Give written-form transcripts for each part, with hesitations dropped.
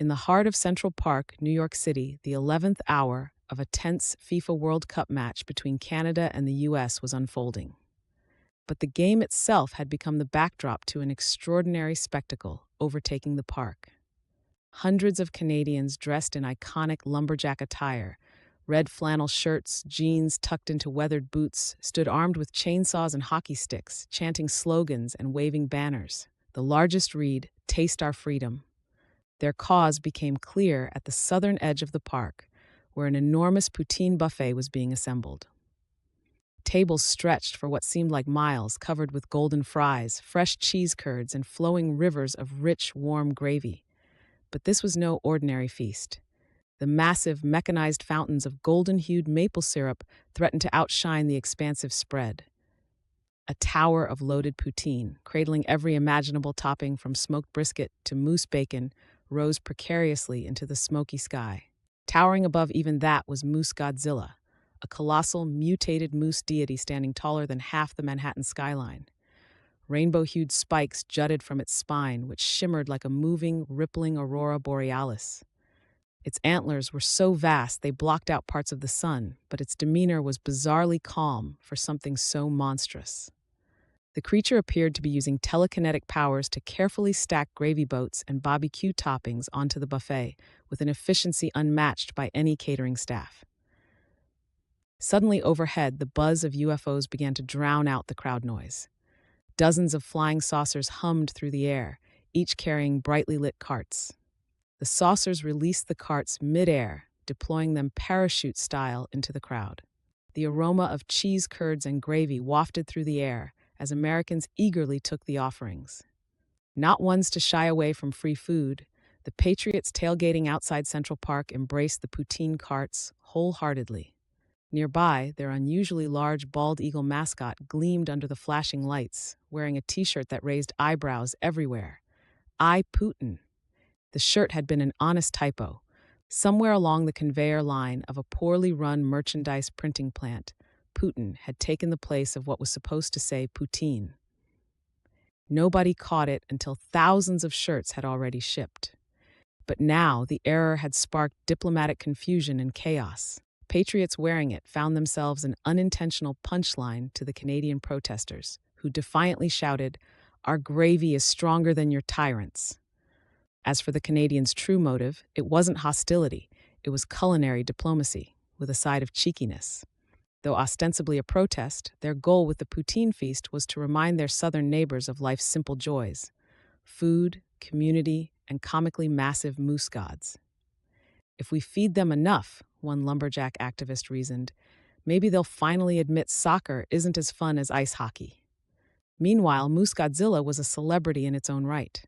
In the heart of Central Park, New York City, the 11th hour of a tense FIFA World Cup match between Canada and the US was unfolding. But the game itself had become the backdrop to an extraordinary spectacle overtaking the park. Hundreds of Canadians dressed in iconic lumberjack attire, red flannel shirts, jeans tucked into weathered boots, stood armed with chainsaws and hockey sticks, chanting slogans and waving banners. The largest read, "Taste Our Freedom." Their cause became clear at the southern edge of the park, where an enormous poutine buffet was being assembled. Tables stretched for what seemed like miles, covered with golden fries, fresh cheese curds, and flowing rivers of rich, warm gravy. But this was no ordinary feast. The massive, mechanized fountains of golden-hued maple syrup threatened to outshine the expansive spread. A tower of loaded poutine, cradling every imaginable topping from smoked brisket to moose bacon, rose precariously into the smoky sky. Towering above even that was Moose Godzilla, a colossal, mutated moose deity standing taller than half the Manhattan skyline. Rainbow-hued spikes jutted from its spine, which shimmered like a moving, rippling aurora borealis. Its antlers were so vast they blocked out parts of the sun, but its demeanor was bizarrely calm for something so monstrous. The creature appeared to be using telekinetic powers to carefully stack gravy boats and barbecue toppings onto the buffet with an efficiency unmatched by any catering staff. Suddenly overhead, the buzz of UFOs began to drown out the crowd noise. Dozens of flying saucers hummed through the air, each carrying brightly lit carts. The saucers released the carts mid-air, deploying them parachute-style into the crowd. The aroma of cheese curds and gravy wafted through the air as Americans eagerly took the offerings. Not ones to shy away from free food, the patriots tailgating outside Central Park embraced the poutine carts wholeheartedly. Nearby, their unusually large bald eagle mascot gleamed under the flashing lights, wearing a t-shirt that raised eyebrows everywhere. "I Putin." The shirt had been an honest typo. Somewhere along the conveyor line of a poorly run merchandise printing plant, Putin had taken the place of what was supposed to say Poutine. Nobody caught it until thousands of shirts had already shipped. But now the error had sparked diplomatic confusion and chaos. Patriots wearing it found themselves an unintentional punchline to the Canadian protesters, who defiantly shouted, "Our gravy is stronger than your tyrants." As for the Canadians' true motive, it wasn't hostility, it was culinary diplomacy, with a side of cheekiness. Though ostensibly a protest, their goal with the poutine feast was to remind their southern neighbors of life's simple joys: food, community, and comically massive moose gods. If we feed them enough, one lumberjack activist reasoned, maybe they'll finally admit soccer isn't as fun as ice hockey. Meanwhile, Moose Godzilla was a celebrity in its own right.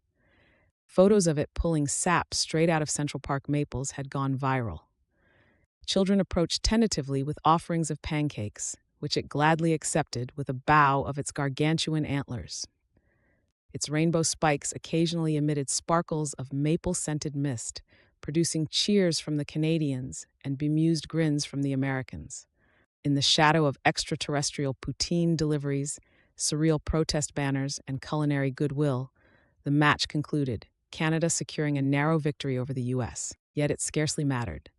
Photos of it pulling sap straight out of Central Park maples had gone viral. Children approached tentatively with offerings of pancakes, which it gladly accepted with a bow of its gargantuan antlers. Its rainbow spikes occasionally emitted sparkles of maple-scented mist, producing cheers from the Canadians and bemused grins from the Americans. In the shadow of extraterrestrial poutine deliveries, surreal protest banners, and culinary goodwill, the match concluded, Canada securing a narrow victory over the US. Yet it scarcely mattered.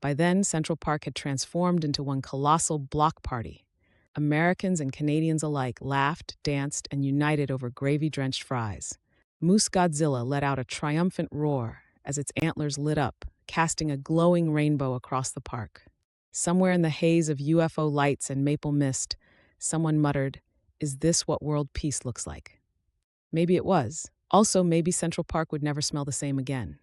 By then, Central Park had transformed into one colossal block party. Americans and Canadians alike laughed, danced, and united over gravy-drenched fries. Moose Godzilla let out a triumphant roar as its antlers lit up, casting a glowing rainbow across the park. Somewhere in the haze of UFO lights and maple mist, someone muttered, "Is this what world peace looks like?" Maybe it was. Also, maybe Central Park would never smell the same again.